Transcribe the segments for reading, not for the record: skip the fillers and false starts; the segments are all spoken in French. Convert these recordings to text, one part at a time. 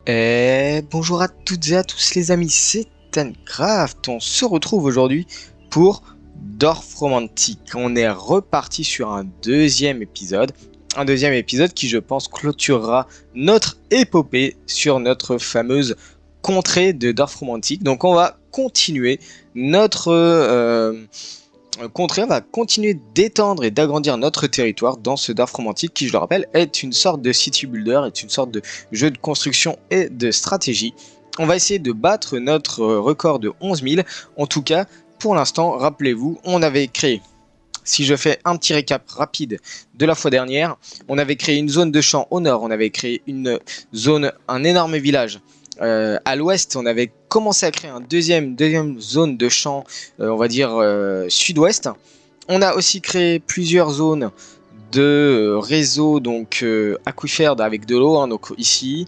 Bonjour à toutes et à tous les amis, c'est Tancraft. On se retrouve aujourd'hui pour Dorfromantik. On est reparti sur un deuxième épisode. Un deuxième épisode qui, je pense, clôturera notre épopée sur notre fameuse contrée de Dorfromantik. Donc on va continuer notre contrée, on va continuer d'étendre et d'agrandir notre territoire dans ce Dorfromantik qui, je le rappelle, est une sorte de city builder, est une sorte de jeu de construction et de stratégie. On va essayer de battre notre record de 11 000. En tout cas, pour l'instant, rappelez-vous, on avait créé, si je fais un petit récap rapide de la fois dernière, on avait créé une zone de champ au nord, on avait créé une zone, un énorme village. À l'ouest, on avait commencé à créer un deuxième zone de champ, on va dire sud-ouest. On a aussi créé plusieurs zones de réseau donc aquifère avec de l'eau, hein, donc ici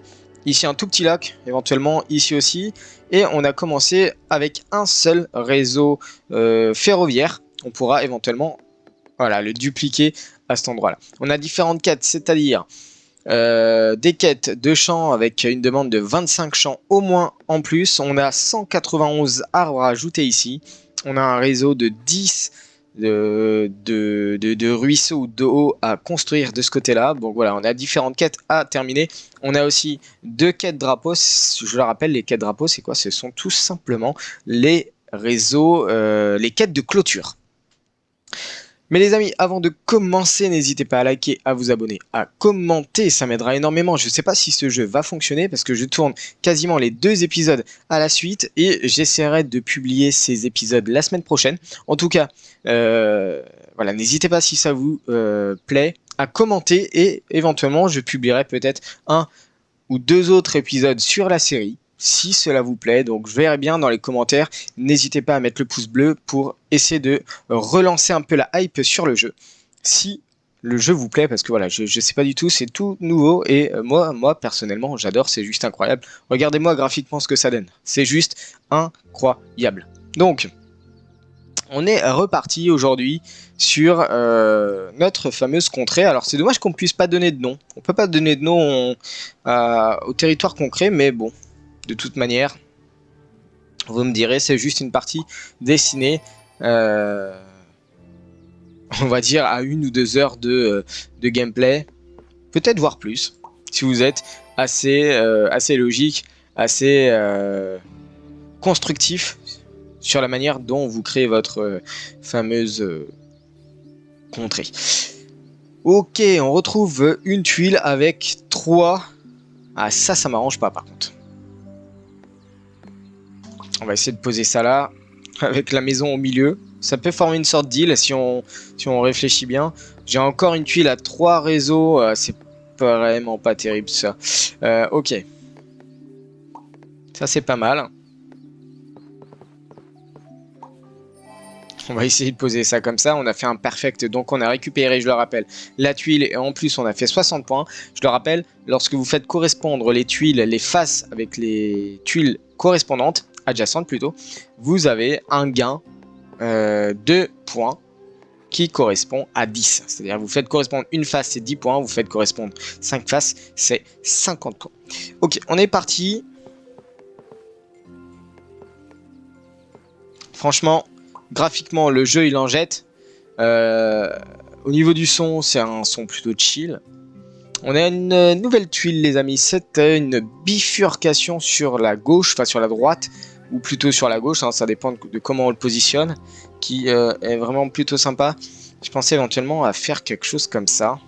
un tout petit lac éventuellement, ici aussi, et on a commencé avec un seul réseau ferroviaire. On pourra éventuellement le dupliquer à cet endroit-là. On a différentes quêtes, c'est-à-dire des quêtes de champs avec une demande de 25 champs au moins en plus. On a 191 arbres à ajouter ici. On a un réseau de 10 de ruisseaux ou d'eau à construire de ce côté-là. Donc voilà, on a différentes quêtes à terminer. On a aussi deux quêtes drapeaux. Je le rappelle, les quêtes drapeaux, c'est quoi? Ce sont tout simplement les réseaux, les quêtes de clôture. Mais les amis, avant de commencer, n'hésitez pas à liker, à vous abonner, à commenter, ça m'aidera énormément. Je ne sais pas si ce jeu va fonctionner parce que je tourne quasiment les 2 épisodes à la suite et j'essaierai de publier ces épisodes la semaine prochaine. En tout cas, voilà, n'hésitez pas si ça vous plaît à commenter et éventuellement je publierai peut-être un ou deux autres épisodes sur la série si cela vous plaît. Donc je verrai bien dans les commentaires. N'hésitez pas à mettre le pouce bleu pour essayer de relancer un peu la hype sur le jeu. Si le jeu vous plaît, parce que voilà, je sais pas du tout, c'est tout nouveau et moi personnellement j'adore, c'est juste incroyable. Regardez-moi graphiquement ce que ça donne. C'est juste incroyable. Donc on est reparti aujourd'hui sur notre fameuse contrée. Alors c'est dommage qu'on puisse pas donner de nom. On peut pas donner de nom au territoire qu'on crée, mais bon, de toute manière, vous me direz, c'est juste une partie dessinée, on va dire, à 1 ou 2 heures de gameplay. Peut-être voire plus, si vous êtes assez logique, assez constructif sur la manière dont vous créez votre fameuse contrée. Ok, on retrouve une tuile avec 3. Ah, ça m'arrange pas par contre. On va essayer de poser ça là, avec la maison au milieu. Ça peut former une sorte d'île si on réfléchit bien. J'ai encore une tuile à 3 réseaux. C'est vraiment pas terrible ça. Ok. Ça c'est pas mal. On va essayer de poser ça comme ça. On a fait un perfect, donc on a récupéré, je le rappelle, la tuile et en plus on a fait 60 points. Je le rappelle, lorsque vous faites correspondre les tuiles, les faces avec les tuiles correspondantes, adjacentes plutôt, vous avez un gain de points qui correspond à 10. C'est-à-dire vous faites correspondre une face, c'est 10 points. Vous faites correspondre 5 faces, c'est 50 points. Ok, on est parti. Franchement, graphiquement, le jeu, il en jette. Au niveau du son, c'est un son plutôt chill. On a une nouvelle tuile, les amis. C'est une bifurcation sur la gauche, enfin sur la droite, ou plutôt sur la gauche, hein, ça dépend de comment on le positionne, qui est vraiment plutôt sympa. Je pensais éventuellement à faire quelque chose comme ça.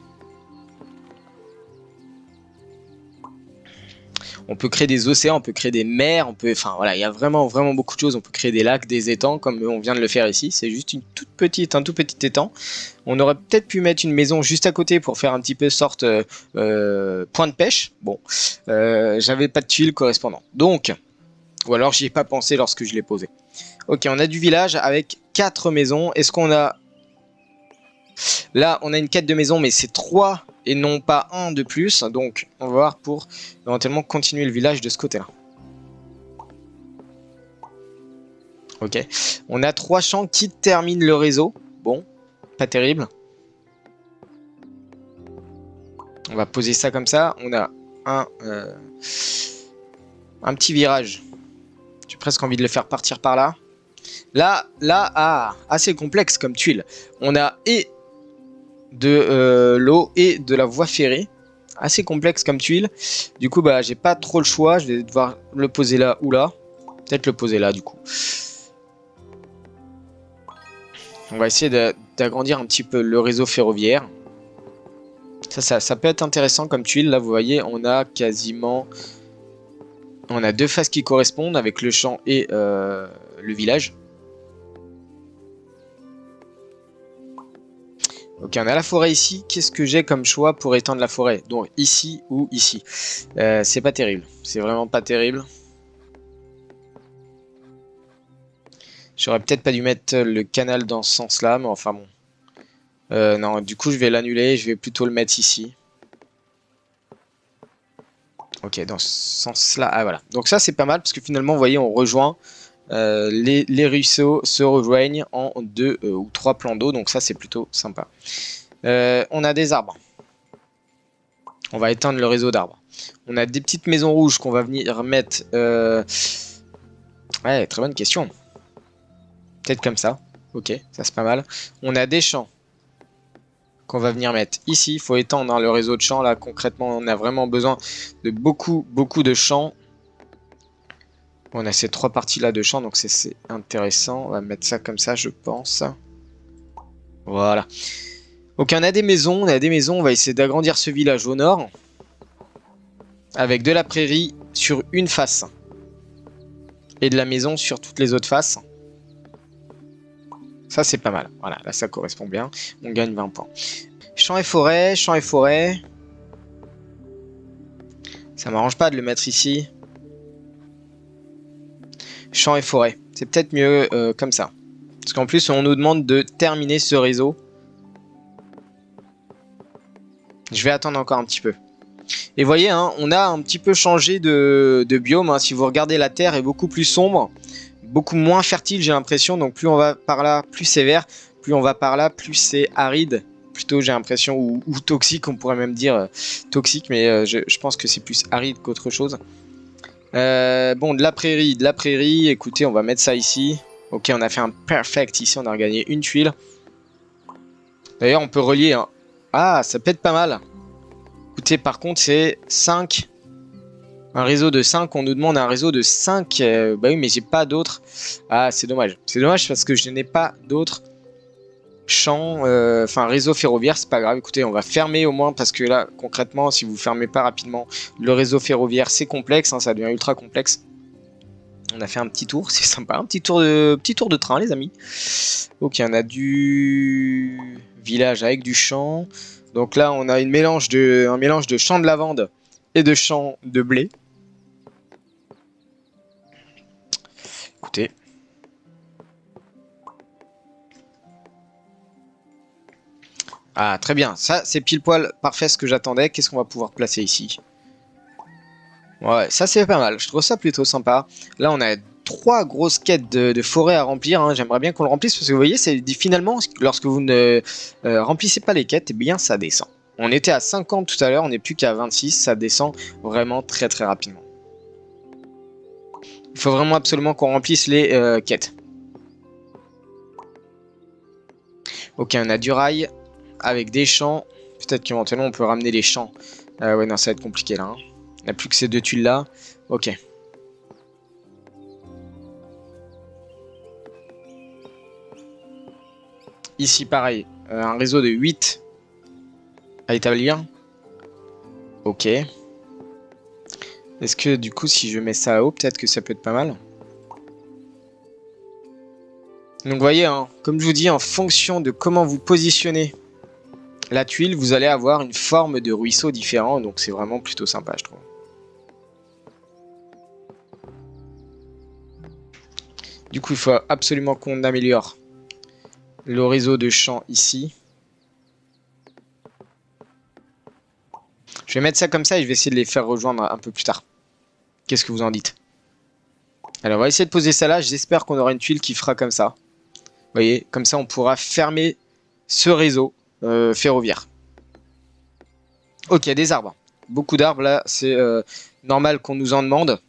On peut créer des océans, on peut créer des mers, on peut, enfin voilà, il y a vraiment beaucoup de choses. On peut créer des lacs, des étangs, comme on vient de le faire ici. C'est juste un tout petit étang. On aurait peut-être pu mettre une maison juste à côté pour faire un petit peu sorte point de pêche. Bon, j'avais pas de tuiles correspondantes. Donc, ou alors j'y ai pas pensé lorsque je l'ai posé. Ok, on a du village avec 4 maisons. Est-ce qu'on a... Là, on a une quête de maison, mais c'est 3 et non pas 1 de plus. Donc, on va voir pour éventuellement continuer le village de ce côté-là. Ok. On a 3 champs qui terminent le réseau. Bon, pas terrible. On va poser ça comme ça. On a un Un petit virage. J'ai presque envie de le faire partir par là. Là, assez complexe comme tuile. On a et de l'eau et de la voie ferrée. Assez complexe comme tuile. Du coup, bah, j'ai pas trop le choix. Je vais devoir le poser là ou là. Peut-être le poser là, du coup. On va essayer d'agrandir un petit peu le réseau ferroviaire. Ça peut être intéressant comme tuile. Là, vous voyez, on a quasiment... On a deux faces qui correspondent avec le champ et le village. Ok, on a la forêt ici. Qu'est-ce que j'ai comme choix pour étendre la forêt? Donc ici ou ici. C'est pas terrible. C'est vraiment pas terrible. J'aurais peut-être pas dû mettre le canal dans ce sens-là, mais enfin bon. Non, du coup, je vais l'annuler. Je vais plutôt le mettre ici. Ok, dans ce sens-là. Ah, voilà. Donc ça, c'est pas mal, parce que finalement, vous voyez, on rejoint... les ruisseaux se rejoignent en 2 ou 3 plans d'eau, donc ça, c'est plutôt sympa. On a des arbres. On va éteindre le réseau d'arbres. On a des petites maisons rouges qu'on va venir mettre... Ouais, très bonne question. Peut-être comme ça. Ok, ça c'est pas mal. On a des champs qu'on va venir mettre ici. Il faut étendre le réseau de champs. Là, concrètement, on a vraiment besoin de beaucoup de champs. On a ces 3 parties-là de champs, donc c'est intéressant. On va mettre ça comme ça, je pense. Voilà. Ok, on a des maisons. On va essayer d'agrandir ce village au nord. Avec de la prairie sur une face. Et de la maison sur toutes les autres faces. Ça, c'est pas mal. Voilà, là, ça correspond bien. On gagne 20 points. Champs et forêt, champs et forêt. Ça m'arrange pas de le mettre ici. Champs et forêt. C'est peut-être mieux comme ça. Parce qu'en plus, on nous demande de terminer ce réseau. Je vais attendre encore un petit peu. Et vous voyez, hein, on a un petit peu changé de biome. Hein. Si vous regardez, la terre est beaucoup plus sombre. Beaucoup moins fertile, j'ai l'impression. Donc plus on va par là, plus c'est vert. Plus on va par là, plus c'est aride. Plutôt, j'ai l'impression, ou toxique, on pourrait même dire toxique. Mais je pense que c'est plus aride qu'autre chose. Bon, de la prairie. Écoutez, on va mettre ça ici. Ok, on a fait un perfect ici. On a gagné une tuile. D'ailleurs, on peut relier. Hein. Ah, ça peut être pas mal. Écoutez, par contre, c'est 5. Un réseau de 5. On nous demande un réseau de 5. Bah oui, mais j'ai pas d'autres. Ah, c'est dommage. C'est dommage parce que je n'ai pas d'autres champs. Enfin, réseau ferroviaire, c'est pas grave. Écoutez, on va fermer au moins parce que là, concrètement, si vous fermez pas rapidement le réseau ferroviaire, c'est complexe. Hein, ça devient ultra complexe. On a fait un petit tour, c'est sympa. Un petit tour de train, les amis. Ok, on a du village avec du champ. Donc là, on a un mélange de champ de lavande et de champ de blé. Écoutez. Ah, très bien. Ça, c'est pile poil parfait ce que j'attendais. Qu'est-ce qu'on va pouvoir placer ici? Ouais, ça, c'est pas mal. Je trouve ça plutôt sympa. Là, on a 3 grosses quêtes de forêt à remplir. Hein. J'aimerais bien qu'on le remplisse parce que vous voyez, c'est finalement, lorsque vous ne remplissez pas les quêtes, eh bien, ça descend. On était à 50 tout à l'heure, on n'est plus qu'à 26. Ça descend vraiment très rapidement. Il faut vraiment absolument qu'on remplisse les quêtes. Ok, on a du rail avec des champs. Peut-être qu'éventuellement on peut ramener les champs. Ouais, non, ça va être compliqué là. Hein. Il n'y a plus que ces 2 tuiles là. Ok. Ici, pareil. Un réseau de 8 à établir. Ok. Est-ce que du coup, si je mets ça là-haut, peut-être que ça peut être pas mal. Donc, vous voyez, hein, comme je vous dis, en fonction de comment vous positionnez la tuile, vous allez avoir une forme de ruisseau différent. Donc, c'est vraiment plutôt sympa, je trouve. Du coup, il faut absolument qu'on améliore le réseau de champs ici. Je vais mettre ça comme ça et je vais essayer de les faire rejoindre un peu plus tard. Qu'est-ce que vous en dites? Alors, on va essayer de poser ça là. J'espère qu'on aura une tuile qui fera comme ça. Vous voyez, comme ça, on pourra fermer ce réseau ferroviaire. Ok, il y a des arbres. Beaucoup d'arbres, là. C'est normal qu'on nous en demande.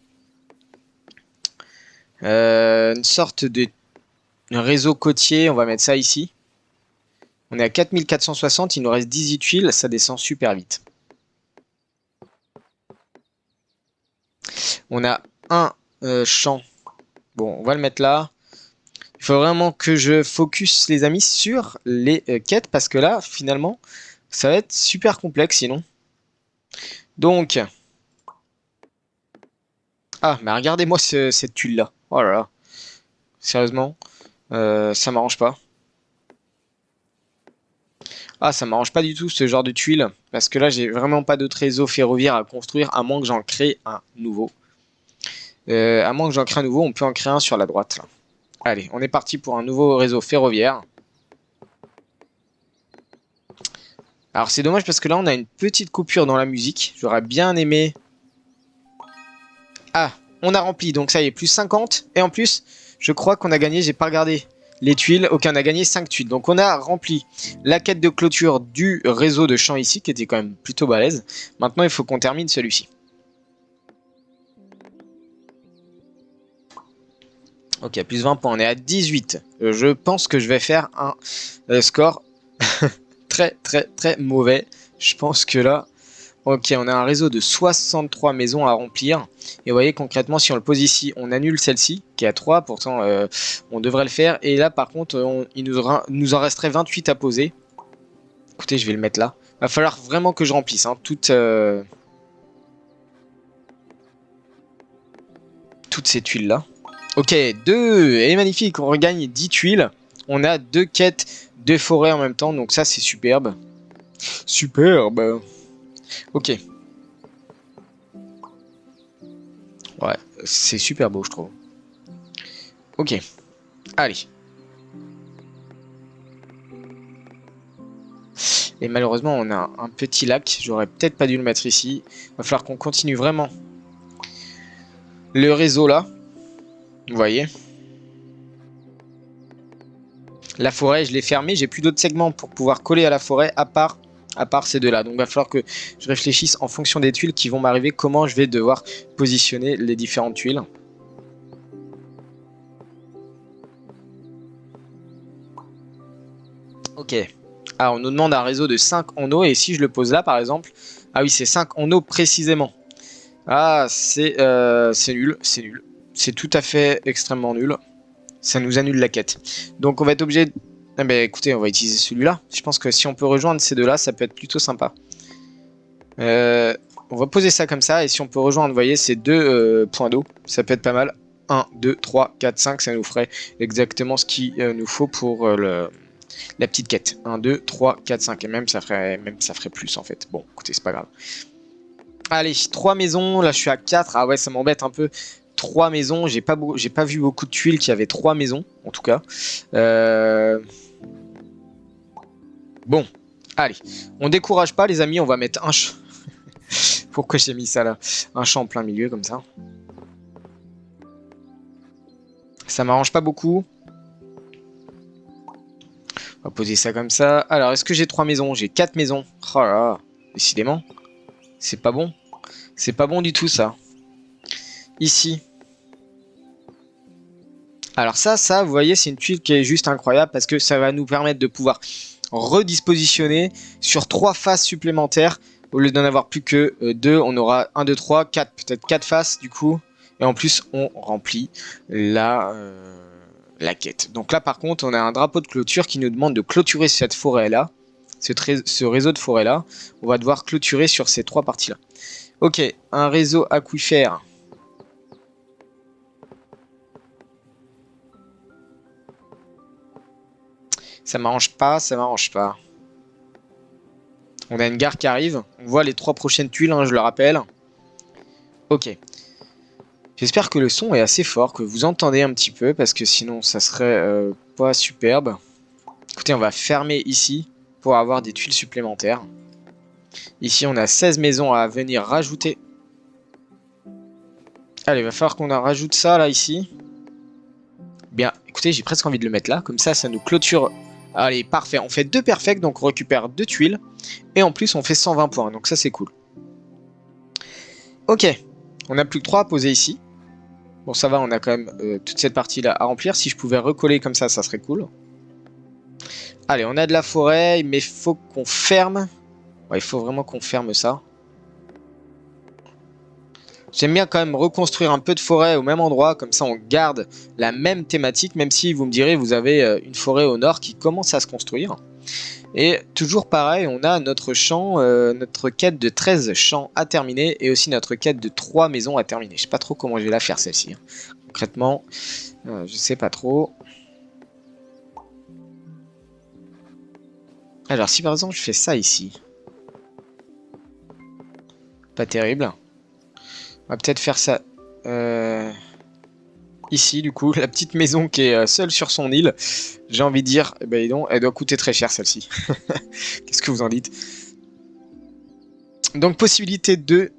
Une sorte de réseau côtier, on va mettre ça ici. On est à 4460, il nous reste 18 tuiles, ça descend super vite. On a un champ. Bon, on va le mettre là. Il faut vraiment que je focus, les amis, sur les quêtes, parce que là, finalement, ça va être super complexe sinon. Donc... Ah, mais regardez-moi cette tuile-là. Oh là là. Sérieusement, ça m'arrange pas. Ah, ça m'arrange pas du tout ce genre de tuile. Parce que là, j'ai vraiment pas d'autre réseau ferroviaire à construire, à moins que j'en crée un nouveau. À moins que j'en crée un nouveau, on peut en créer un sur la droite. Là. Allez, on est parti pour un nouveau réseau ferroviaire. Alors c'est dommage parce que là, on a une petite coupure dans la musique. J'aurais bien aimé... Ah, on a rempli, donc ça y est, plus 50. Et en plus, je crois qu'on a gagné, j'ai pas regardé les tuiles. Ok, on a gagné 5 tuiles. Donc on a rempli la quête de clôture du réseau de champs ici, qui était quand même plutôt balèze. Maintenant, il faut qu'on termine celui-ci. Ok, plus 20 points, on est à 18. Je pense que je vais faire un score très très très mauvais. Je pense que là... Ok, on a un réseau de 63 maisons à remplir. Et vous voyez concrètement, si on le pose ici, on annule celle-ci, qui est à 3. Pourtant, on devrait le faire. Et là, par contre, il nous en resterait 28 à poser. Écoutez, je vais le mettre là. Va falloir vraiment que je remplisse toutes ces tuiles-là. Ok, 2. Et magnifique, on regagne 10 tuiles. On a 2 quêtes de forêt en même temps. Donc ça, c'est superbe. Superbe. Ok. Ouais, c'est super beau, je trouve. Ok. Allez. Et malheureusement, on a un petit lac. J'aurais peut-être pas dû le mettre ici. Il va falloir qu'on continue vraiment le réseau là. Vous voyez. La forêt, je l'ai fermée. J'ai plus d'autres segments pour pouvoir coller à la forêt à part ces deux-là. Donc il va falloir que je réfléchisse en fonction des tuiles qui vont m'arriver. Comment je vais devoir positionner les différentes tuiles. Ok. Ah, on nous demande un réseau de 5 en eau. Et si je le pose là, par exemple... Ah oui, c'est 5 en eau précisément. Ah, c'est nul. C'est nul. C'est tout à fait extrêmement nul. Ça nous annule la quête. Donc on va être obligé... Eh ben, écoutez, on va utiliser celui-là. Je pense que si on peut rejoindre ces deux-là, ça peut être plutôt sympa. On va poser ça comme ça. Et si on peut rejoindre, vous voyez, ces deux points d'eau, ça peut être pas mal. 1, 2, 3, 4, 5, ça nous ferait exactement ce qu'il nous faut pour la petite quête. 1, 2, 3, 4, 5. Et même ça ferait plus en fait. Bon, écoutez, c'est pas grave. Allez, 3 maisons. Là, je suis à 4. Ah ouais, ça m'embête un peu. 3 maisons. J'ai pas vu beaucoup de tuiles qui avaient 3 maisons, en tout cas. Bon, allez. On décourage pas, les amis. On va mettre un champ. Pourquoi j'ai mis ça là? Un champ en plein milieu, comme ça. Ça m'arrange pas beaucoup. On va poser ça comme ça. Alors, est-ce que j'ai 3 maisons? J'ai 4 maisons. Oh là là. Décidément. C'est pas bon. C'est pas bon du tout, ça. Ici. Alors ça, vous voyez, c'est une tuile qui est juste incroyable parce que ça va nous permettre de pouvoir redispositionner sur 3 faces supplémentaires. Au lieu d'en avoir plus que 2, on aura 1, 2, 3, 4, peut-être 4 faces du coup. Et en plus, on remplit la quête. Donc là, par contre, on a un drapeau de clôture qui nous demande de clôturer cette forêt-là. Ce réseau de forêt-là. On va devoir clôturer sur ces 3 parties-là. Ok, un réseau aquifère. Ça m'arrange pas, ça m'arrange pas. On a une gare qui arrive. On voit les 3 prochaines tuiles, je le rappelle. Ok. J'espère que le son est assez fort, que vous entendez un petit peu, parce que sinon ça serait pas superbe. Écoutez, on va fermer ici pour avoir des tuiles supplémentaires. Ici, on a 16 maisons à venir rajouter. Allez, il va falloir qu'on en rajoute ça, là, ici. Bien, écoutez, j'ai presque envie de le mettre là. Comme ça nous clôture. Allez, parfait. On fait 2 perfects, donc on récupère 2 tuiles. Et en plus, on fait 120 points, donc ça, c'est cool. Ok, on n'a plus que 3 à poser ici. Bon, ça va, on a quand même toute cette partie-là à remplir. Si je pouvais recoller comme ça serait cool. Allez, on a de la forêt, mais il faut qu'on ferme. Ouais, il faut vraiment qu'on ferme ça. J'aime bien quand même reconstruire un peu de forêt au même endroit, comme ça on garde la même thématique, même si vous me direz, vous avez une forêt au nord qui commence à se construire. Et toujours pareil, on a notre champ, notre quête de 13 champs à terminer, et aussi notre quête de 3 maisons à terminer. Je sais pas trop comment je vais la faire celle-ci. Concrètement, je sais pas trop. Alors si par exemple je fais ça ici, pas terrible. On va peut-être faire ça ici du coup, la petite maison qui est seule sur son île. J'ai envie de dire, eh ben, donc, elle doit coûter très cher celle-ci. Qu'est-ce que vous en dites? Donc possibilité de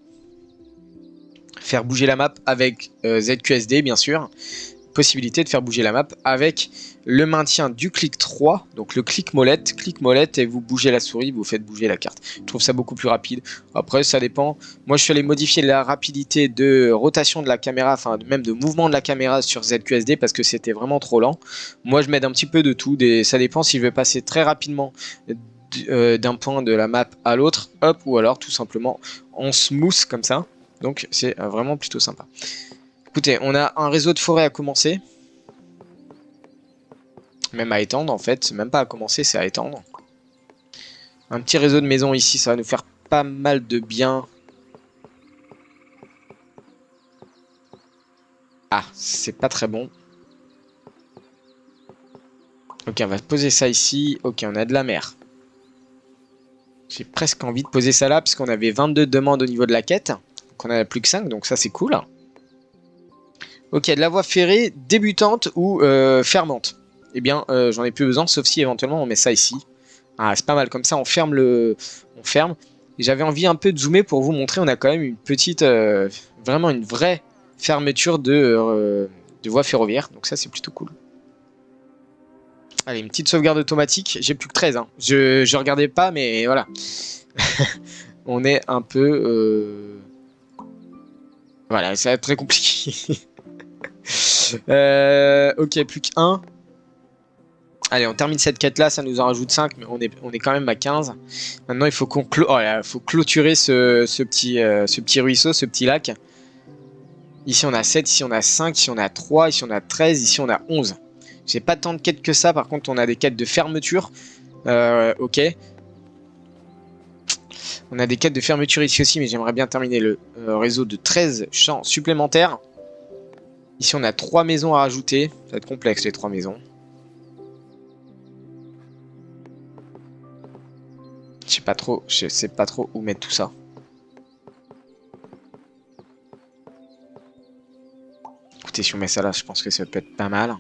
faire bouger la map avec ZQSD bien sûr. Possibilité de faire bouger la map avec le maintien du clic 3, donc le clic molette et vous bougez la souris, vous faites bouger la carte. Je trouve ça beaucoup plus rapide. Après ça dépend. Moi je suis allé modifier la rapidité de rotation de la caméra, enfin même de mouvement de la caméra sur ZQSD parce que c'était vraiment trop lent. Moi je m'aide un petit peu de tout, ça dépend si je vais passer très rapidement d'un point de la map à l'autre, hop, ou alors tout simplement en smooth comme ça. Donc c'est vraiment plutôt sympa. Écoutez, on a un réseau de forêt à commencer. Même à étendre en fait. Même pas à commencer, c'est à étendre. Un petit réseau de maisons ici, ça va nous faire pas mal de bien. Ah, c'est pas très bon. Ok, on va poser ça ici. Ok, on a de la mer. J'ai presque envie de poser ça là, puisqu'on avait 22 demandes au niveau de la quête. Donc on en a plus que 5, donc ça c'est cool. Ok, de la voie ferrée débutante ou fermante. Eh bien, j'en ai plus besoin, sauf si éventuellement on met ça ici. Ah, c'est pas mal, comme ça on ferme le... On ferme. Et j'avais envie un peu de zoomer pour vous montrer, on a quand même une petite... vraiment une vraie fermeture de voie ferroviaire. Donc ça c'est plutôt cool. Allez, une petite sauvegarde automatique. J'ai plus que 13. Hein. Je regardais pas, mais voilà. On est un peu... Voilà, ça va être très compliqué. Ok, plus qu'un. Allez, on termine cette quête là, ça nous en rajoute 5, mais on est quand même à 15. Maintenant, il faut qu'on faut clôturer ce petit ruisseau, ce petit lac. Ici, on a 7, ici, on a 5, ici, on a 3, ici, on a 13, ici, on a 11. J'ai pas tant de quêtes que ça, par contre, on a des quêtes de fermeture. Ok. On a des quêtes de fermeture ici aussi, mais j'aimerais bien terminer le réseau de 13 champs supplémentaires. Ici, on a 3 maisons à rajouter. Ça va être complexe, les 3 maisons. Je sais pas trop où mettre tout ça. Écoutez, si on met ça là, je pense que ça peut être pas mal.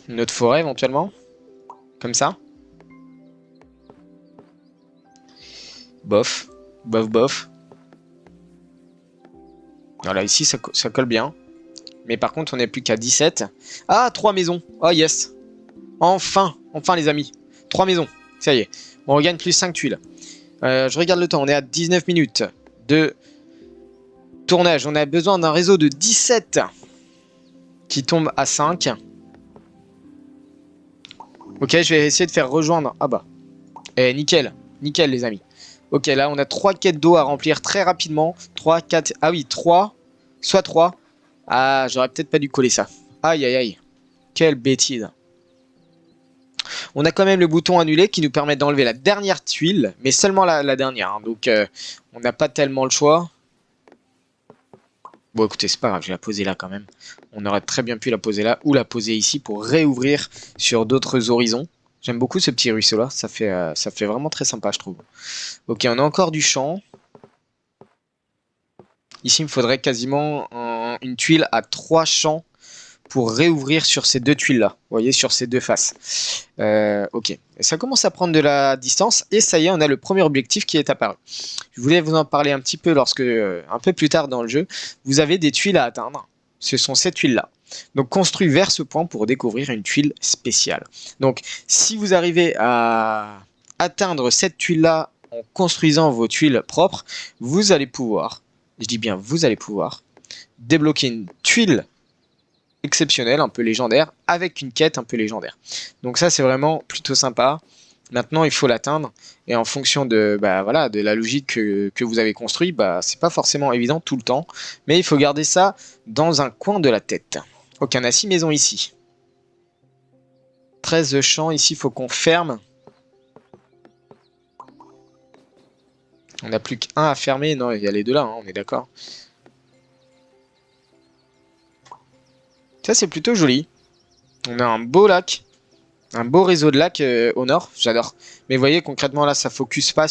Une autre forêt éventuellement. Comme ça. Bof. Bof, bof. Voilà, ici ça colle bien. Mais par contre, on n'est plus qu'à 17. Ah, 3 maisons. Oh yes. Enfin, enfin les amis. 3 maisons. Ça y est. On regagne plus 5 tuiles. Je regarde le temps. On est à 19 minutes de tournage. On a besoin d'un réseau de 17 qui tombe à 5. Ok, je vais essayer de faire rejoindre. Ah bah. Eh, nickel. Nickel, les amis. Ok, là, on a 3 quêtes d'eau à remplir très rapidement. 3, 4... Ah oui, 3. Soit 3. Ah, j'aurais peut-être pas dû coller ça. Aïe, aïe, aïe. Quelle bêtise. On a quand même le bouton annuler qui nous permet d'enlever la dernière tuile, mais seulement la dernière. Hein. Donc, on n'a pas tellement le choix. Bon, écoutez, c'est pas grave, je vais la poser là quand même. On aurait très bien pu la poser là ou la poser ici pour réouvrir sur d'autres horizons. J'aime beaucoup ce petit ruisseau là, ça fait vraiment très sympa, je trouve. Ok, on a encore du champ. Ici, il me faudrait quasiment une tuile à 3 champs pour réouvrir sur ces 2 tuiles là. Vous voyez, sur ces 2 faces. Ok, et ça commence à prendre de la distance et ça y est, on a le premier objectif qui est apparu. Je voulais vous en parler un petit peu lorsque, un peu plus tard dans le jeu, vous avez des tuiles à atteindre. Ce sont ces tuiles là. Donc construis vers ce point pour découvrir une tuile spéciale. Donc si vous arrivez à atteindre cette tuile là en construisant vos tuiles propres, vous allez pouvoir, je dis bien vous allez pouvoir, débloquer une tuile exceptionnelle, un peu légendaire, avec une quête un peu légendaire. Donc ça c'est vraiment plutôt sympa. Maintenant il faut l'atteindre, et en fonction de, voilà, de la logique que vous avez construit, c'est pas forcément évident tout le temps, mais il faut garder ça dans un coin de la tête. Ok, on a 6 maisons ici. 13 champs, ici il faut qu'on ferme. On n'a plus qu'un à fermer, non, il y a les deux là, hein, on est d'accord. Ça c'est plutôt joli. On a un beau lac, un beau réseau de lacs au nord, j'adore. Mais vous voyez concrètement là, ça focus pas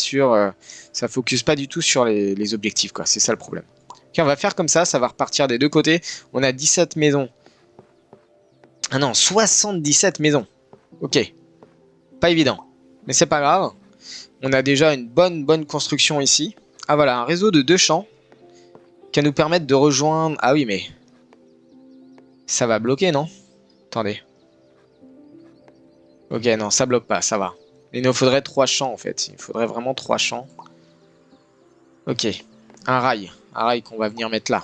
du tout sur les objectifs, quoi. C'est ça le problème. Ok, on va faire comme ça va repartir des deux côtés. On a 17 maisons. Ah non, 77 maisons. Ok, pas évident, mais c'est pas grave. On a déjà une bonne construction ici. Ah voilà, un réseau de 2 champs qui va nous permettre de rejoindre... Ah oui, mais ça va bloquer, non? Attendez. Ok, non, ça bloque pas, ça va. Il nous faudrait 3 champs, en fait. Il faudrait vraiment 3 champs. Ok, un rail. Un rail qu'on va venir mettre là.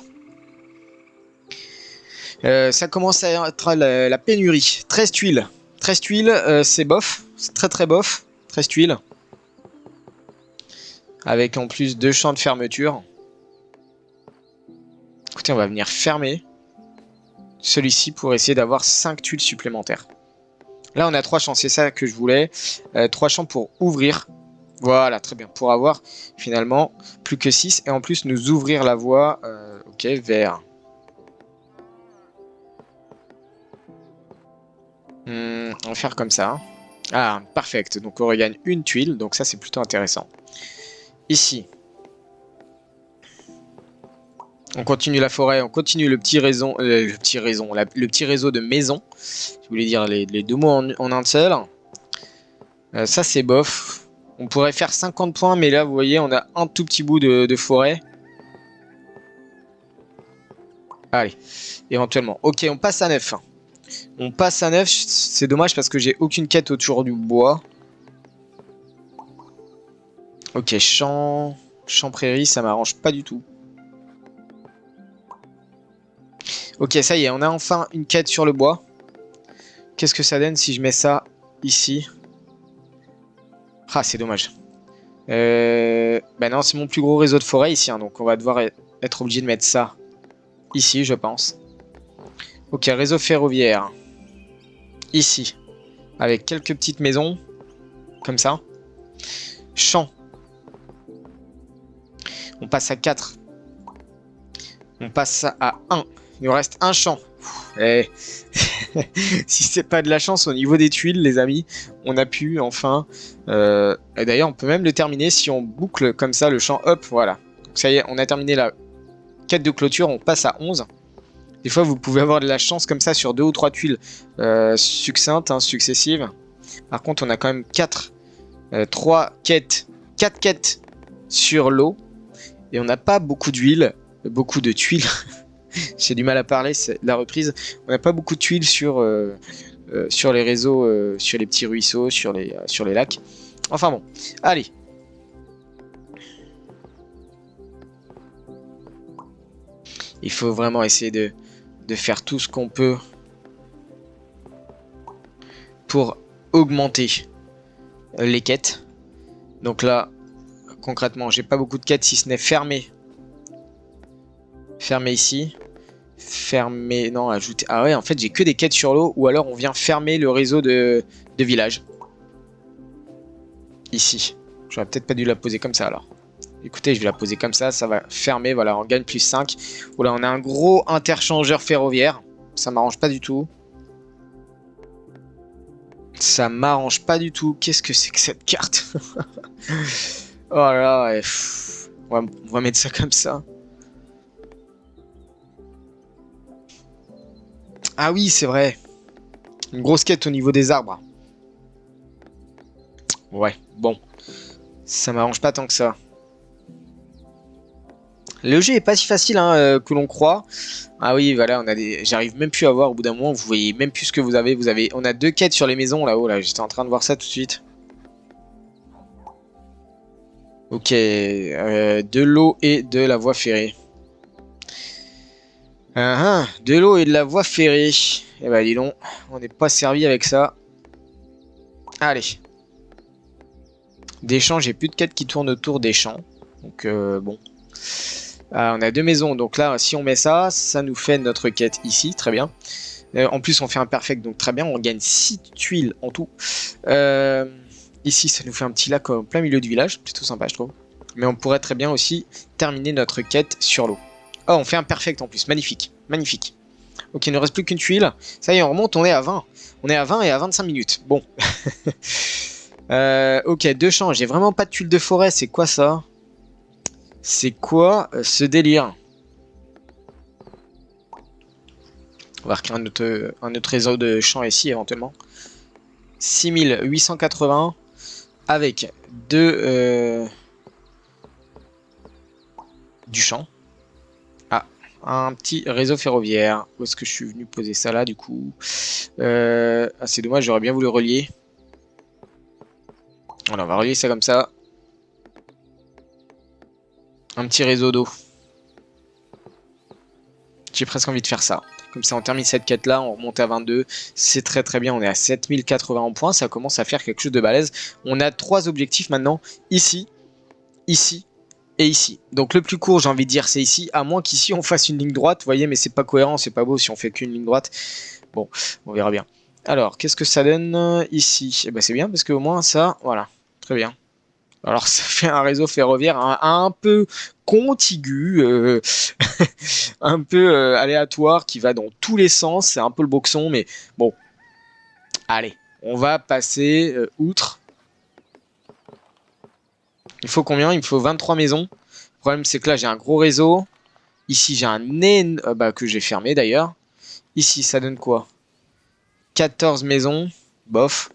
Ça commence à être la pénurie. 13 tuiles. 13 tuiles, c'est bof. C'est très bof. 13 tuiles. Avec en plus 2 champs de fermeture. Écoutez, on va venir fermer celui-ci pour essayer d'avoir 5 tuiles supplémentaires. Là, on a 3 champs, c'est ça que je voulais. 3 champs pour ouvrir. Voilà, très bien. Pour avoir finalement plus que 6. Et en plus, nous ouvrir la voie. Ok, vers... on va faire comme ça. Ah, parfait. Donc, on regagne une tuile. Donc, ça, c'est plutôt intéressant. Ici. On continue la forêt, on continue le petit réseau de maisons. Je voulais dire les deux mots en un seul. Ça c'est bof. On pourrait faire 50 points, mais là vous voyez, on a un tout petit bout de forêt. Allez, éventuellement. Ok, on passe à 9. On passe à 9, c'est dommage parce que j'ai aucune quête autour du bois. Ok, champ prairie, ça m'arrange pas du tout. Ok, ça y est, on a enfin une quête sur le bois. Qu'est-ce que ça donne si je mets ça ici? Ah, c'est dommage. Non, c'est mon plus gros réseau de forêt ici, hein, donc on va devoir être obligé de mettre ça ici, je pense. Ok, réseau ferroviaire. Ici. Avec quelques petites maisons. Comme ça. Champ. On passe à 4. On passe à 1. Il nous reste un champ. Eh. Si c'est pas de la chance au niveau des tuiles, les amis, on a pu enfin... et d'ailleurs, on peut même le terminer si on boucle comme ça le champ. Hop, voilà. Donc ça y est, on a terminé la quête de clôture. On passe à 11. Des fois, vous pouvez avoir de la chance comme ça sur 2 ou 3 tuiles succinctes, hein, successives. Par contre, on a quand même 4 quêtes sur l'eau. Et on n'a pas beaucoup d'huile, beaucoup de tuiles. J'ai du mal à parler, c'est la reprise. On n'a pas beaucoup de tuiles sur les réseaux, sur les petits ruisseaux, sur les lacs. Enfin bon, allez. Il faut vraiment essayer de faire tout ce qu'on peut pour augmenter les quêtes. Donc là, concrètement, j'ai pas beaucoup de quêtes si ce n'est fermer. Fermer ici. Fermer, non, ajouter. Ah ouais, en fait, j'ai que des quêtes sur l'eau, ou alors on vient fermer le réseau de village. Ici. J'aurais peut-être pas dû la poser comme ça alors. Écoutez, je vais la poser comme ça va fermer, voilà, on gagne plus 5. Oula, on a un gros interchangeur ferroviaire. Ça m'arrange pas du tout. Ça m'arrange pas du tout. Qu'est-ce que c'est que cette carte? Oh là là, ouais. On va mettre ça comme ça. Ah oui, c'est vrai. Une grosse quête au niveau des arbres. Ouais, bon. Ça m'arrange pas tant que ça. Le jeu est pas si facile hein, que l'on croit. Ah oui, voilà, j'arrive même plus à voir au bout d'un moment. Vous voyez même plus ce que vous avez. On a 2 quêtes sur les maisons là-haut. Là, j'étais en train de voir ça tout de suite. Ok, de l'eau et de la voie ferrée. De l'eau et de la voie ferrée. Eh ben dis donc, on n'est pas servi avec ça. Allez. Des champs, j'ai plus de quêtes qui tournent autour des champs. Donc bon. On a deux maisons, donc là si on met ça, ça nous fait notre quête ici, très bien. En plus on fait un perfect, donc très bien, on gagne 6 tuiles en tout. Ici ça nous fait un petit lac en plein milieu du village, plutôt sympa je trouve. Mais on pourrait très bien aussi terminer notre quête sur l'eau. Oh, on fait un perfect en plus, magnifique, magnifique. Ok, il ne reste plus qu'une tuile. Ça y est, on remonte, on est à 20. On est à 20 et à 25 minutes. Bon. Ok, deux champs. J'ai vraiment pas de tuiles de forêt. C'est quoi ça? C'est quoi ce délire? On va recréer un autre réseau de champs ici éventuellement. 6880 avec du champ. Ah, un petit réseau ferroviaire. Où est-ce que je suis venu poser ça là du coup? Ah, c'est dommage, j'aurais bien voulu relier. Voilà, on va relier ça comme ça. Un petit réseau d'eau. J'ai presque envie de faire ça. Comme ça, on termine cette quête-là, on remonte à 22. C'est très très bien, on est à 7080 en points. Ça commence à faire quelque chose de balèze. On a 3 objectifs maintenant. Ici, ici et ici. Donc le plus court, j'ai envie de dire, c'est ici. À moins qu'ici, on fasse une ligne droite. Vous voyez, mais c'est pas cohérent, c'est pas beau si on fait qu'une ligne droite. Bon, on verra bien. Alors, qu'est-ce que ça donne ici? Eh ben, c'est bien parce qu'au moins ça, voilà. Très bien. Alors ça fait un réseau ferroviaire un peu contigu, un peu aléatoire, qui va dans tous les sens. C'est un peu le boxon, mais bon, allez, on va passer outre. Il faut combien? Il me faut 23 maisons. Le problème, c'est que là, j'ai un gros réseau. Ici, j'ai un bah, que j'ai fermé d'ailleurs. Ici, ça donne quoi? 14 maisons. Bof.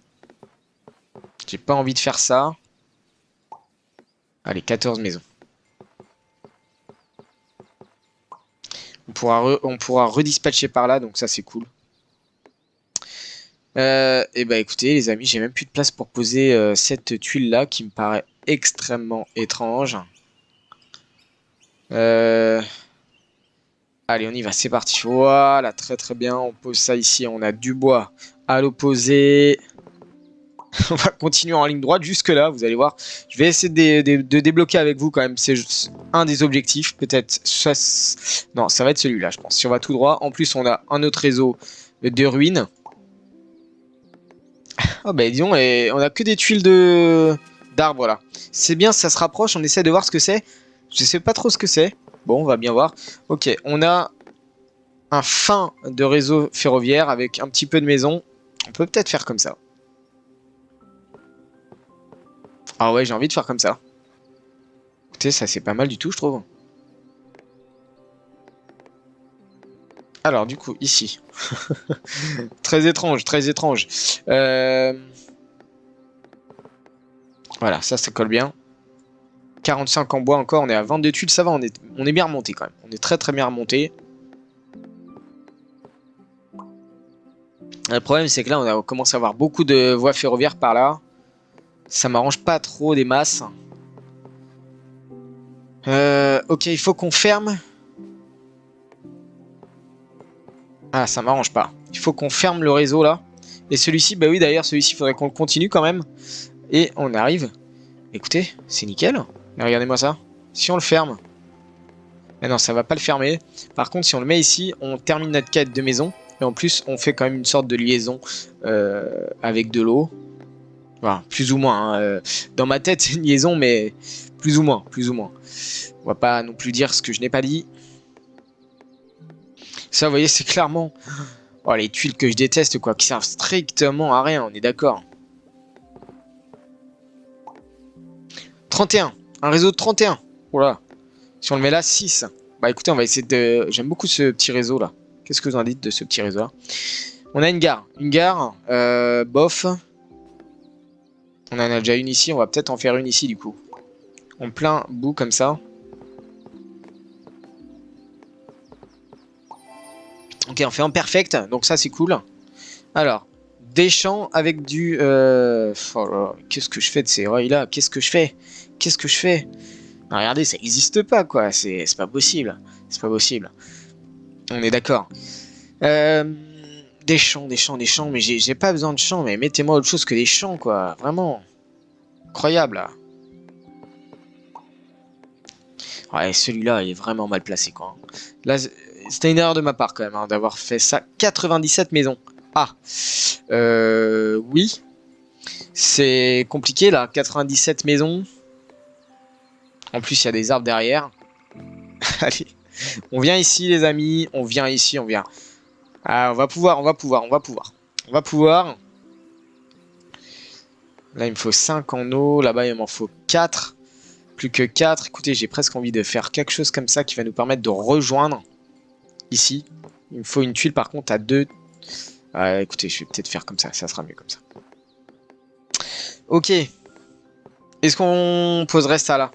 J'ai pas envie de faire ça. Allez, 14 maisons. On pourra redispatcher par là, donc ça, c'est cool. Et bah écoutez les amis, j'ai même plus de place pour poser cette tuile là qui me paraît extrêmement étrange. Euh, Allez on y va, c'est parti. Voilà, très très bien, on pose ça ici, on a du bois à l'opposé. On va continuer en ligne droite jusque là, vous allez voir. Je vais essayer de débloquer avec vous quand même, c'est un des objectifs, peut-être. Non, ça va être celui-là je pense, si on va tout droit. En plus on a un autre réseau de ruines. Ah bah disons, et on a que des tuiles d'arbres là. C'est bien, ça se rapproche, on essaie de voir ce que c'est. Je sais pas trop ce que c'est. Bon, on va bien voir. Ok, on a un fin de réseau ferroviaire avec un petit peu de maison. On peut peut-être faire comme ça. Ah ouais, j'ai envie de faire comme ça. Écoutez, ça c'est pas mal du tout, je trouve. Alors, du coup, ici. Très étrange, très étrange. Voilà, ça colle bien. 45 en bois encore, on est à 22 tuiles, ça va, on est bien remonté quand même. On est très très bien remonté. Le problème, c'est que là, on a commencé à avoir beaucoup de voies ferroviaires par là. Ça m'arrange pas trop des masses. Ok, il faut qu'on ferme. Ah, ça m'arrange pas. Il faut qu'on ferme le réseau là. Et celui-ci, bah oui, d'ailleurs, celui-ci, il faudrait qu'on le continue quand même. Et on arrive. Écoutez, c'est nickel. Mais regardez-moi ça. Si on le ferme. Mais non, ça va pas le fermer. Par contre, si on le met ici, on termine notre quête de maison. Et en plus, on fait quand même une sorte de liaison avec de l'eau. Voilà, plus ou moins. Hein. Dans ma tête, c'est une liaison, mais plus ou moins, plus ou moins. On va pas non plus dire ce que je n'ai pas dit. Ça, vous voyez, c'est clairement les tuiles que je déteste, quoi, qui servent strictement à rien, on est d'accord. 31, un réseau de 31. Voilà. Si on le met là, 6. Bah écoutez, on va essayer de... J'aime beaucoup ce petit réseau là. Qu'est-ce que vous en dites de ce petit réseau là? On a une gare. Une gare, bof. On en a déjà une ici, on va peut-être en faire une ici du coup. En plein bout comme ça. Ok, on fait en perfect, donc ça c'est cool. Alors, Des champs avec du... oh là là, qu'est-ce que je fais de ces rails-là? Qu'est-ce que je fais? Qu'est-ce que je fais? Ah, regardez, ça n'existe pas, quoi. C'est pas possible. C'est pas possible. On est d'accord. Des champs, des champs, des champs. Mais j'ai pas besoin de champs. Mais mettez-moi autre chose que des champs, quoi. Vraiment. Incroyable, là. Ouais, celui-là, il est vraiment mal placé, quoi. Là, c'était une erreur de ma part, quand même, hein, d'avoir fait ça. 97 maisons. Ah. Oui. C'est compliqué, là. 97 maisons. En plus, il y a des arbres derrière. Allez. On vient ici, les amis. On vient ici, on vient. Ah, on va pouvoir, on va pouvoir, on va pouvoir. On va pouvoir. Là, il me faut 5 en eau. Là-bas, il m'en faut 4. Plus que 4. Écoutez, j'ai presque envie de faire quelque chose comme ça qui va nous permettre de rejoindre ici. Il me faut une tuile, par contre, à 2. Écoutez, je vais peut-être faire comme ça. Ça sera mieux comme ça. Ok. Est-ce qu'on poserait ça là?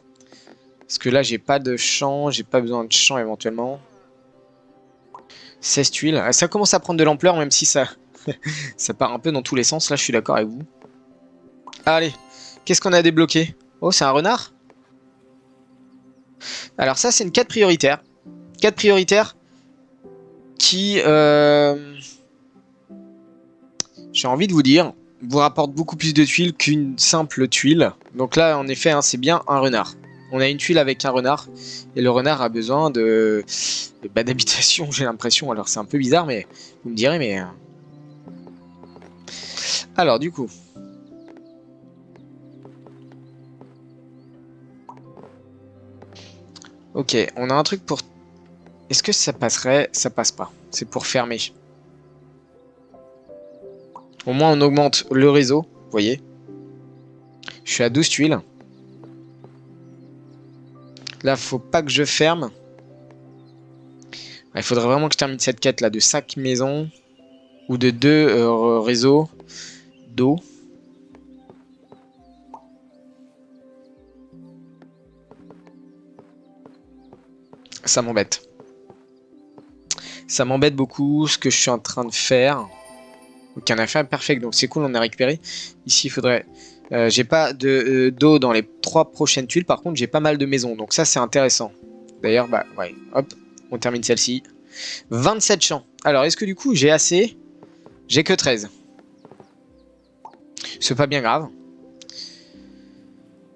Parce que là, j'ai pas de champ. J'ai pas besoin de champ éventuellement. 16 tuiles. Ça commence à prendre de l'ampleur, même si ça, ça part un peu dans tous les sens. Là, je suis d'accord avec vous. Allez. Qu'est-ce qu'on a débloqué? Oh, c'est un renard? Alors ça, c'est une quête prioritaire. Quête prioritaire qui, j'ai envie de vous dire, vous rapporte beaucoup plus de tuiles qu'une simple tuile. Donc là, en effet, hein, c'est bien un renard. On a une tuile avec un renard. Et le renard a besoin de d'habitation, j'ai l'impression. Alors c'est un peu bizarre, mais vous me direz, mais... Alors, du coup... Ok, on a un truc pour... Est-ce que ça passerait? Ça passe pas. C'est pour fermer. Au moins, on augmente le réseau. Vous voyez? Je suis à 12 tuiles. Là, faut pas que je ferme. Il faudrait vraiment que je termine cette quête là de 5 maisons. Ou de 2 réseaux d'eau. Ça m'embête. Ça m'embête beaucoup ce que je suis en train de faire. Ok, on a fait un perfect, donc c'est cool, on a récupéré. Ici, il faudrait... j'ai pas d'eau dans les 3 prochaines tuiles, par contre, j'ai pas mal de maisons, donc ça, c'est intéressant. D'ailleurs, bah, ouais, hop, on termine celle-ci. 27 champs. Alors, est-ce que du coup, j'ai assez? J'ai que 13. C'est pas bien grave.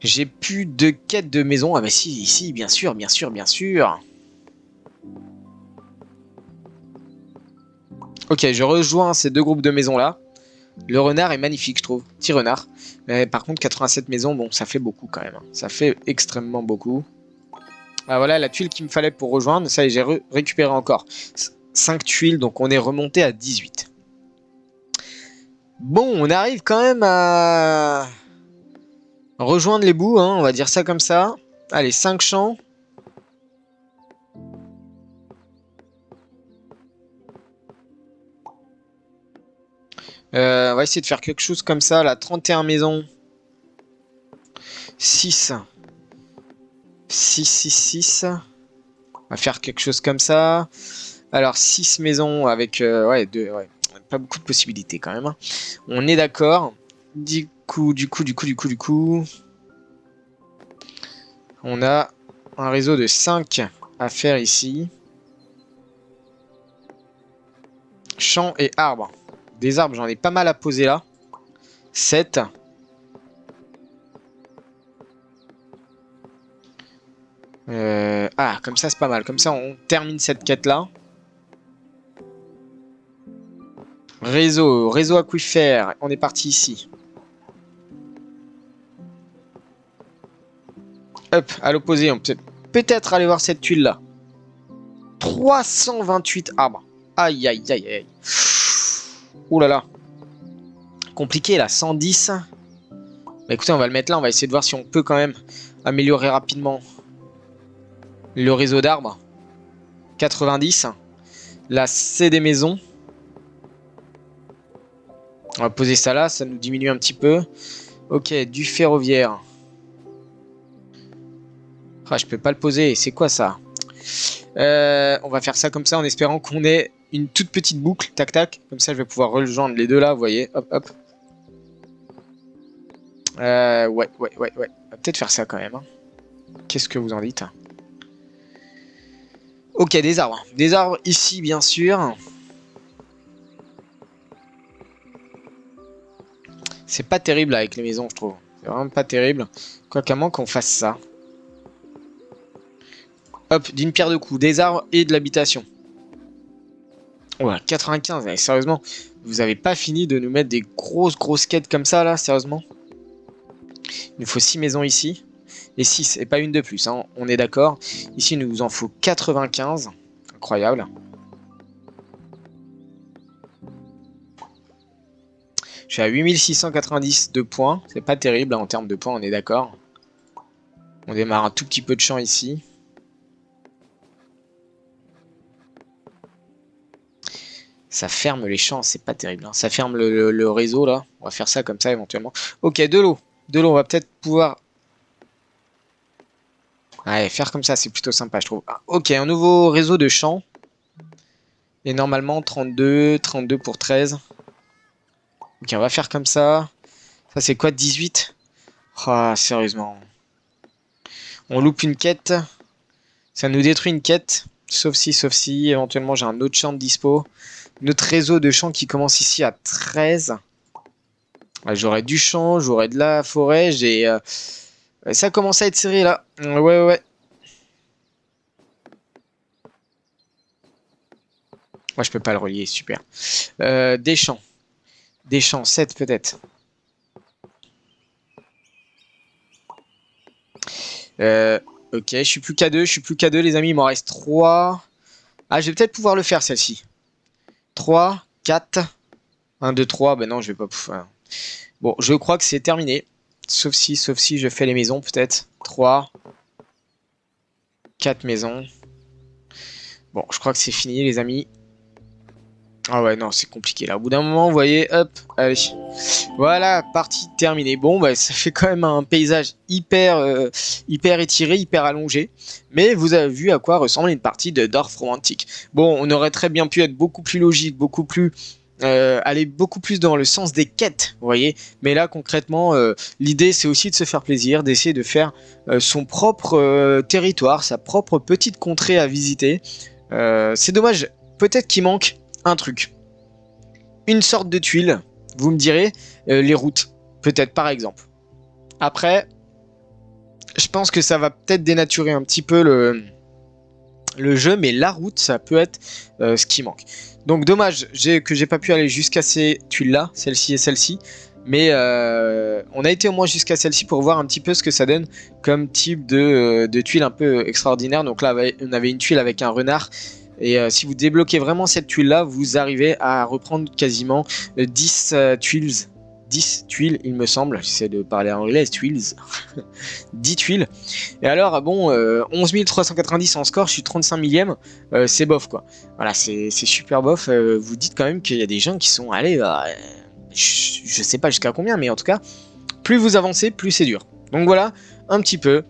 J'ai plus de quête de maison. Ah bah si, ici, bien sûr, bien sûr, bien sûr. Ok, je rejoins ces 2 groupes de maisons là. Le renard est magnifique, je trouve. Petit renard. Mais par contre, 87 maisons, bon, ça fait beaucoup quand même. Ça fait extrêmement beaucoup. Ah, voilà la tuile qu'il me fallait pour rejoindre. Ça y est, j'ai récupéré encore 5 tuiles, donc on est remonté à 18. Bon, on arrive quand même à rejoindre les bouts, hein, on va dire ça comme ça. Allez, 5 champs. On va essayer de faire quelque chose comme ça, là. 31 maisons. 6. 6, 6, 6. On va faire quelque chose comme ça. Alors, 6 maisons avec... ouais, pas beaucoup de possibilités quand même. Hein. On est d'accord. Du coup... On a un réseau de 5 à faire ici. Champs et arbres. Des arbres, j'en ai pas mal à poser là. 7. Ah, comme ça c'est pas mal. Comme ça on termine cette quête là. Réseau aquifère. On est parti ici. Hop, à l'opposé, on peut peut-être aller voir cette tuile là. 328 arbres. Aïe, aïe, aïe, aïe. Ouh là là. Compliqué là, 110. Bah écoutez, on va le mettre là. On va essayer de voir si on peut quand même améliorer rapidement le réseau d'arbres. 90. Là, c'est des maisons. On va poser ça là, ça nous diminue un petit peu. Ok, du ferroviaire. Ah, je peux pas le poser, c'est quoi ça? On va faire ça comme ça en espérant qu'on ait une toute petite boucle, tac tac, comme ça je vais pouvoir rejoindre les deux là, vous voyez, hop hop. Ouais. On va peut-être faire ça quand même. Hein. Qu'est-ce que vous en dites? Ok, des arbres. Des arbres ici, bien sûr. C'est pas terrible avec les maisons, je trouve. C'est vraiment pas terrible. Quoiqu'à moins qu'on fasse ça. Hop, d'une pierre deux coups. Des arbres et de l'habitation. Ouais, 95. Allez, sérieusement, vous avez pas fini de nous mettre des grosses quêtes comme ça, là, sérieusement. Il nous faut 6 maisons ici. Et 6, et pas une de plus, hein, on est d'accord. Ici, il nous en faut 95. Incroyable. Je suis à 8690 de points. C'est pas terrible hein, en termes de points, on est d'accord. On démarre un tout petit peu de champ ici. Ça ferme les champs, c'est pas terrible. Hein. Ça ferme le réseau là. On va faire ça comme ça éventuellement. Ok, de l'eau. De l'eau, on va peut-être pouvoir... Ouais, faire comme ça, c'est plutôt sympa, je trouve. Ah, ok, un nouveau réseau de champs. Et normalement, 32 pour 13. Ok, on va faire comme ça. Ça, c'est quoi, 18? Ah, sérieusement. On loupe une quête. Ça nous détruit une quête. Sauf si, éventuellement, j'ai un autre champ de dispo. Notre réseau de champs qui commence ici à 13. J'aurai du champ, j'aurai de la forêt. J'ai... ça commence à être serré, là. Ouais. Moi, je peux pas le relier, super. Des champs. Des champs, 7 peut-être. Ok, je suis plus qu'à 2, les amis, il m'en reste 3. Ah, je vais peut-être pouvoir le faire, celle-ci. 3, 4, 1, 2, 3, ben non, je vais pas pouvoir. Bon, je crois que c'est terminé. Sauf si je fais les maisons, peut-être. 3, 4 maisons. Bon, je crois que c'est fini, les amis. Ah ouais, non, c'est compliqué là. Au bout d'un moment, vous voyez, hop, allez. Voilà, partie terminée. Bon, bah, ça fait quand même un paysage hyper étiré, hyper allongé. Mais vous avez vu à quoi ressemble une partie de Dorf Romantique. Bon, on aurait très bien pu être beaucoup plus logique, beaucoup plus... aller beaucoup plus dans le sens des quêtes, vous voyez. Mais là, concrètement, l'idée, c'est aussi de se faire plaisir, d'essayer de faire son propre territoire, sa propre petite contrée à visiter. C'est dommage, peut-être qu'il manque un truc. Une sorte de tuile, vous me direz, les routes, peut-être par exemple. Après, je pense que ça va peut-être dénaturer un petit peu le jeu, mais la route, ça peut être ce qui manque. Donc dommage que j'ai pas pu aller jusqu'à ces tuiles-là, celle-ci et celle-ci. Mais on a été au moins jusqu'à celle-ci pour voir un petit peu ce que ça donne comme type de tuile un peu extraordinaire. Donc là, on avait une tuile avec un renard. Et si vous débloquez vraiment cette tuile-là, vous arrivez à reprendre quasiment 10 tuiles. 10 tuiles, il me semble. J'essaie de parler en anglais, tuiles. 10 tuiles. Et alors, bon, 11 390 en score, je suis 35 millième. C'est bof, quoi. Voilà, c'est super bof. Vous dites quand même qu'il y a des gens qui sont allés... je sais pas jusqu'à combien, mais en tout cas, plus vous avancez, plus c'est dur. Donc voilà, un petit peu...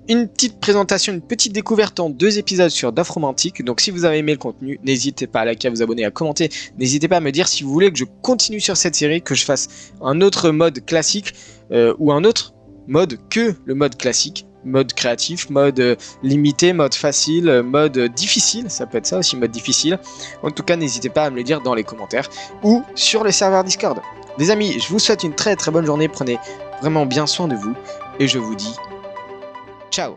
Une petite présentation, une petite découverte en 2 épisodes sur Dorf Romantique. Donc si vous avez aimé le contenu, n'hésitez pas à liker, à vous abonner, à commenter. N'hésitez pas à me dire si vous voulez que je continue sur cette série, que je fasse un autre mode classique ou un autre mode que le mode classique. Mode créatif, mode limité, mode facile, mode difficile. Ça peut être ça aussi, mode difficile. En tout cas, n'hésitez pas à me le dire dans les commentaires ou sur le serveur Discord. Les amis, je vous souhaite une très bonne journée. Prenez vraiment bien soin de vous et je vous dis... Ciao.